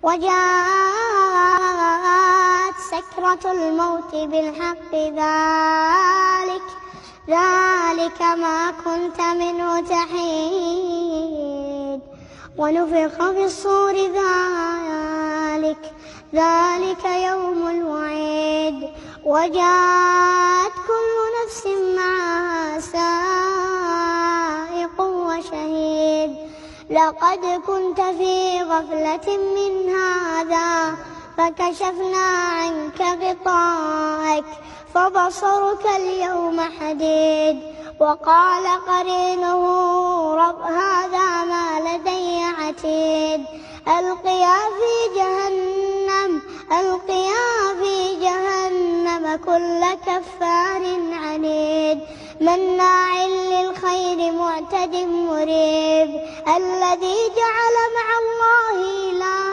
وجاءت سكرة الموت بالحق ذلك ما كنت منه تحيد ونفخ في الصور ذلك يوم الوعيد وجاءت كل نفس معها سائق وشهيد لقد كنت في غفلة من هذا فكشفنا عنك غطاءك فبصرك اليوم حديد وقال قرينه رب هذا ما لدي عتيد ألقيا في جهنم كل كفار عنيد مناع للخير معتد مريب الذي جعل مع الله إلها